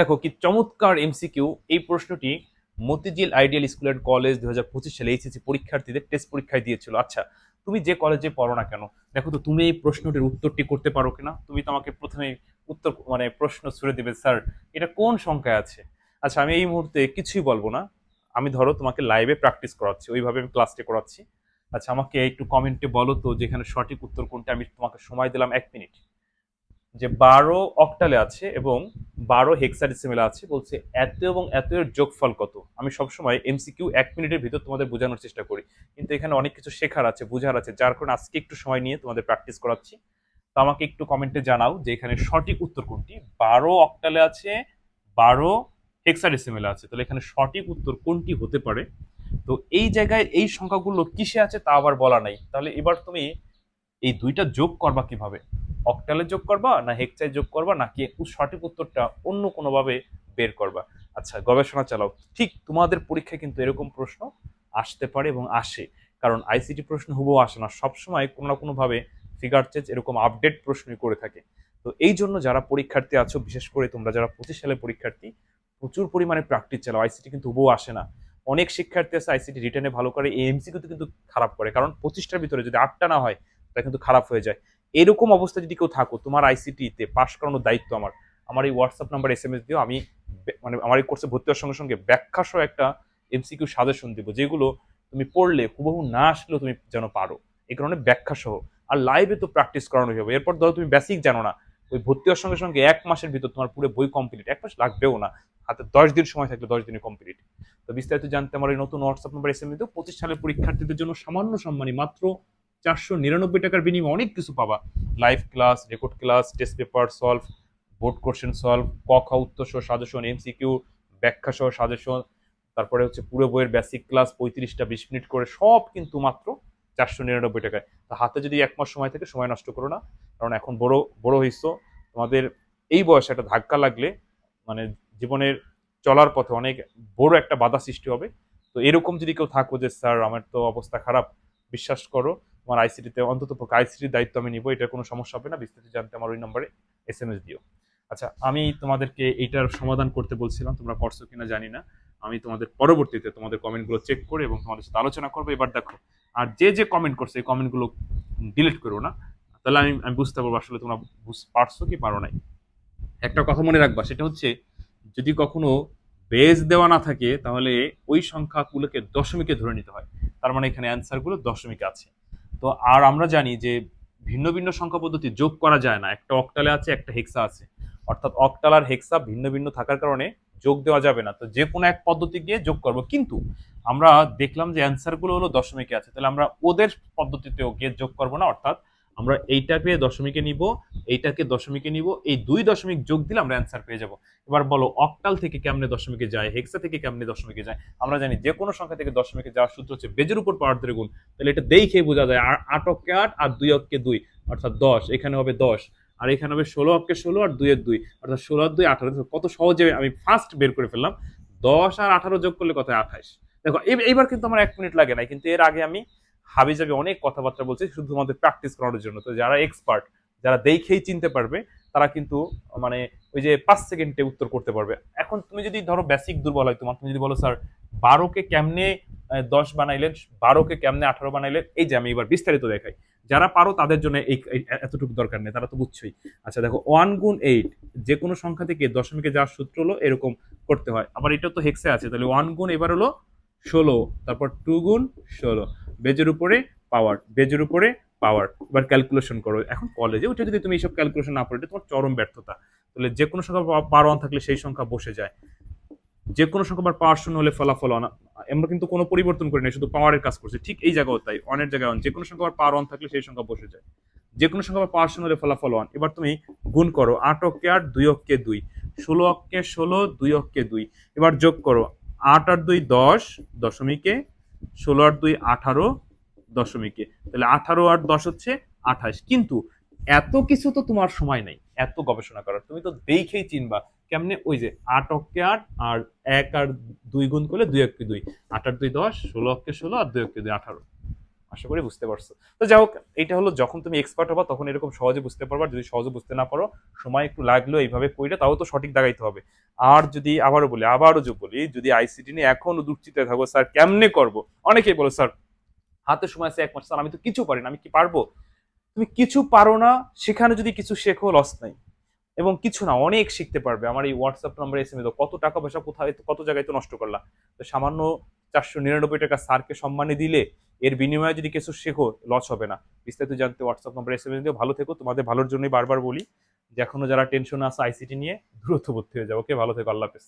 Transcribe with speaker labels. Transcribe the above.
Speaker 1: দেখো কি চমৎকার এমসিকিউ। এই প্রশ্নটি Motijheel ideal school and college 2025 সালে এইচএসসি পরীক্ষার্থীদের টেস্ট পরীক্ষায় দিয়েছিল। আচ্ছা, তুমি যে কলেজে পড়ো না কেন, দেখো তো তুমি এই প্রশ্নটির উত্তরটি করতে পারো কিনা। তুমি তো আমাকে প্রথমে উত্তর মানে প্রশ্ন ছুড়ে দিবে, স্যার এটা কোন সংখ্যায় আছে। আচ্ছা, আমি এই মুহূর্তে কিছুই বলবো না। আমি ধরো তোমাকে লাইভে প্র্যাকটিস করাচ্ছি, ওইভাবে আমি ক্লাসটি করাচ্ছি। আচ্ছা, আমাকে একটু কমেন্টে বলো তো যেখানে সঠিক উত্তর কোনটা। আমি তোমাকে সময় দিলাম 1 মিনিট। যে 12 অক্টালে আছে এবং 12 হেক্সাডেসিমেলে আছে, বলছে এত এবং এত এর যোগফল কত। আমি সবসময় এমসিকিউ 1 মিনিটের ভিতর তোমাদের বোঝানোর চেষ্টা করি, কিন্তু এখানে অনেক কিছু শেখার আছে, বোঝার আছে, যার কারণে আজকে একটু সময় নিয়ে তোমাদের প্র্যাকটিস করাচ্ছি। তো আমাকে একটু কমেন্টে জানাও যে এখানে সঠিক উত্তর কোনটি। 12 অক্টালে আছে, 12 হেক্সাডেসিমেলে আছে, তাহলে এখানে সঠিক উত্তর কোনটি হতে পারে। তো এই জায়গায় এই সংখ্যাগুলো কিসে আছে তা আবার বলা নাই, তাহলে এবার তুমি এই দুইটা যোগ করবা কিভাবে। অক্টালে যোগ করবা না হেক্সায় যোগ করবা, নাকি সঠিক উত্তরটা অন্য কোনোভাবে বের করবা। আচ্ছা, গবেষণা চালাও। ঠিক তোমাদের পরীক্ষায় কিন্তু এরকম প্রশ্ন আসতে পারে এবং আসে, কারণ আইসিটি প্রশ্ন হুবহু আসে না, সবসময় কোনো না কোনোভাবে ফিগার চেঞ্জ এরকম আপডেট প্রশ্নই করে থাকে। তো এই জন্য যারা পরীক্ষার্থী আছো, বিশেষ করে তোমরা যারা 25 সালে পরীক্ষার্থী, প্রচুর পরিমাণে প্র্যাকটিস চালাও। আইসিটি কিন্তু হুবহু আসে না। অনেক শিক্ষার্থী আছে আইসিটি রিটেনে ভালো করে, এই এমসিকিউতে কিন্তু খারাপ করে, কারণ 25টার ভিতরে যদি 8টা না হয় তা কিন্তু খারাপ হয়ে যায়। এরকম অবস্থা যদি কেউ থাকো, তোমার আইসিটিতে পাশ করানোর দায়িত্ব আমার। আমার এই হোয়াটসঅ্যাপ নাম্বার এসএমএস দিও, আমি মানে আমার এই কোর্সে ভর্তি হওয়ার সঙ্গে সঙ্গে ব্যাখ্যা সহ একটা এমসিকিউ সাজেশন দিব, যেগুলো তুমি পড়লে হুবহু না আসলেও তুমি যেন পারো, এই কারণে ব্যাখ্যা সহ। আর লাইভে তো প্র্যাকটিস করানো হবে। এরপর ধরো তুমি বেসিক জানো না, ওই ভর্তি হওয়ার সঙ্গে সঙ্গে 1 মাসের ভিতর তোমার পুরো বই কমপ্লিট, 1 মাস লাগবেও না, হাতে 10 দিন সময় থাকলে 10 দিনে কমপ্লিট। তো বিস্তারিত জানতে আমার এই নতুন হোয়াটসঅ্যাপ নাম্বার এসএমএস দিও। 25 সালের পরীক্ষার্থীদের জন্য সামান্য সম্মানী মাত্র 499 টাকার বিনিময়ে অনেক কিছু পাবা। Live class, record class, test paper solve, board question solve, ক খ উত্তর সহ সাজেশন, এমসিকিউ ব্যাখ্যা সহ সাজেশন, তারপরে হচ্ছে পুরো বইয়ের বেসিক ক্লাস 35টা 20 মিনিট করে, সব কিন্তু মাত্র 499 টাকায়। তা হাতে যদি 1 মাস সময় থাকে, সময় নষ্ট করো না, কারণ এখন বড় বড় হইছো। তোমাদের এই বয়সে একটা ধাক্কা লাগলে মানে জীবনের চলার পথে অনেক বড় একটা বাধা সৃষ্টি হবে। তো এরকম যদি কেউ থাকো যে স্যার আমার তো অবস্থা খারাপ, বিশ্বাস করো তোমার আইসিটিতে অন্তত পক্ষে আইসিটির দায়িত্ব আমি নিবো, এটার কোনো সমস্যা হবে না। বিস্তারিত জানতে আমার ওই নম্বরে এসএমএস দিও। আচ্ছা, আমি তোমাদেরকে এইটার সমাধান করতে বলছিলাম, তোমরা করছো কিনা জানি না। আমি তোমাদের পরবর্তীতে তোমাদের কমেন্টগুলো চেক করে এবং তোমাদের সাথে আলোচনা করবো। এবার দেখো, আর যে যে কমেন্ট করছে এই কমেন্টগুলো ডিলিট করো না, তাহলে আমি আমি বুঝতে পারবো আসলে তোমরা পারছো কি পারো নাই। একটা কথা মনে রাখবা, সেটা হচ্ছে যদি কখনো বেজ দেওয়া না থাকে, তাহলে ওই সংখ্যাগুলোকে দশমিকে ধরে নিতে হয়। তার মানে এখানে অ্যান্সারগুলো দশমিকে আছে। তো আর আমরা জানি যে ভিন্ন ভিন্ন সংখ্যা পদ্ধতি যোগ করা যায় না, একটা অক্টালে আছে, একটা হেক্সা আছে। অর্থাৎ অক্টাল আর হেক্সা ভিন্ন ভিন্ন থাকার কারণে যোগ দেওয়া যাবে না। তো যে কোনো এক পদ্ধতি গিয়ে যোগ করব, কিন্তু আমরা দেখলাম যে অ্যান্সারগুলো হলো দশমিকে আছে, তাহলে আমরা ওদের পদ্ধতিতেও গিয়ে যোগ করব না। অর্থাৎ আমরা এইটাকে দশমিকে নিব, এইটাকে দশমিকে নিব, এই 2 দশমিক যোগ দিলে আমরা অ্যান্সার পেয়ে যাব। এবার বলো অক্টাল থেকে কেমনে দশমিকে যায়, হেক্সা থেকে কেমনে দশমিকে যায়। আমরা জানি যে কোনো সংখ্যা থেকে দশমিকে যাওয়ার সূত্র হচ্ছে বেজের উপর পাওয়ার ধরে গুণ। তাহলে এটা দেখেই বোঝা যায়, আর 8 অক্ষে 8 আর 2 অক্ষে 2, অর্থাৎ 10, এখানে হবে 10, আর এখানে হবে 16 অক্ষে 16 আর 2 এর 2, অর্থাৎ 16 আর 2 18। কত সহজে আমি ফার্স্ট বের করে ফেললাম। 10 আর 18 যোগ করলে কত হয়? 28। দেখো এইবার কিন্তু আমার 1 মিনিট লাগে না, কিন্তু এর আগে আমি হাবি যাবি অনেক কথাবার্তা বলছি শুধু তোমাদের প্র্যাকটিস করানোর জন্য। তো যারা এক্সপার্ট, যারা দেখেই চিনতে পারবে, তারা কিন্তু মানে ওই যে 5 সেকেন্ডে উত্তর করতে পারবে। এখন তুমি যদি ধরো বেসিক দুর্বল হয় তোমার, তুমি যদি বলো স্যার 12কে কেমনে 10 বানাইলেন, 12কে কেমনে 18 বানাইলেন, এই যে আমি এবার বিস্তারিত দেখাই। যারা পারো তাদের জন্য এতটুকু দরকার নেই, তারা তো বুঝছোই। আচ্ছা দেখো, 1 গুণ 8, যে কোনো সংখ্যা থেকে দশমিকে যাওয়ার সূত্র হলো এরকম করতে হয়। আবার এটা তো হেক্সে আছে, তাহলে 1 গুণ এবার হলো 16, তারপর 2 গুণ 16, বেজের উপরে পাওয়ার, বেজের উপরে পাওয়ার। এবার ক্যালকুলেশন করো। এখন কলেজে উঠে যদি তুমি এইসব ক্যালকুলেশন না পড়ো, এটা তোমার চরম ব্যর্থতা। তাহলে যে কোনো সংখ্যা পাওয়ার 1 থাকলে সেই সংখ্যা বসে যায়, যে কোনো সংখ্যা পাওয়ার 0 হলে ফলাফল অন। আমরা কিন্তু কোনো পরিবর্তন করি না, শুধু পাওয়ারের কাজ করছি। ঠিক এই জায়গাও তাই, অনের জায়গায় অন, যে কোনো সংখ্যা পাওয়ার 1 থাকলে সেই সংখ্যা বসে যায়, যে কোনো সংখ্যা পাওয়ার 0 হলে ফলাফল 1। এবার তুমি গুণ করো, 8 অক্ষে 8, 2 অক্ষে 2, 16 অক্ষে 16, 2 অক্ষে 2। এবার যোগ করো, 8 আর 2 10 দশমিকে, 16 আর 2 18 দশমিকে, তাহলে 18 আর 10 হচ্ছে 28। কিন্তু এত কিছু তো তোমার সময় নেই এত গবেষণা করার, তুমি তো দেখেই চিনবা। কেমনে? ওই যে 8 অক্ষে 8 আর 1 আর 2 গুণ করলে 2 অক্ষে 2, 8 আর 2 10, 16 অক্ষে 16 আর 2 অক্ষে 2 18। আশা করি বুঝতে পারছো। তো যাই হোক, এটা হলো যখন তুমি এক্সপার্ট হবা তখন এরকম সহজে বুঝতে পারবা। যদি সহজে বুঝতে না পারো, সময় একটু লাগলো এইভাবে কইরা, তাও তো সঠিক দাগাইতে হবে। আর যদি আবারও যোগ বলি, যদি আইসিটি নিয়ে এখনো দুশ্চিন্তায় থাকো স্যার কেমনে করব, অনেকেই বলো স্যার হাতে সময় আছে 1 মাস, স্যার আমি তো কিছু পারি না, আমি কি পারবো? তুমি কিছু পারো না, সেখানে যদি কিছু শেখো লস নাই। এবং কিছু না, অনেক শিখতে পারবে। আমার এই হোয়াটসঅ্যাপ নাম্বারে এসএমএস দাও, কত টাকা পয়সা কোথায় কত জায়গায় তো নষ্ট করলা। তো সামান্য 499 টাকা স্যারকে সম্মানী দিলে এর বিনিময়ে যদি কিছু শেখো, লস হবে না। বিস্তারিত জানতে হোয়াটসঅ্যাপ নাম্বারে এসএমএস দিও। ভালো থেকো, তোমাদের ভালোর জন্যই বারবার বলি যে এখনো যারা টেনশন আছে আইসিটি নিয়ে, দ্রুত ভর্তি হয়ে যাও। ওকে, ভালো থেকো, আল্লাহ হাফেজ।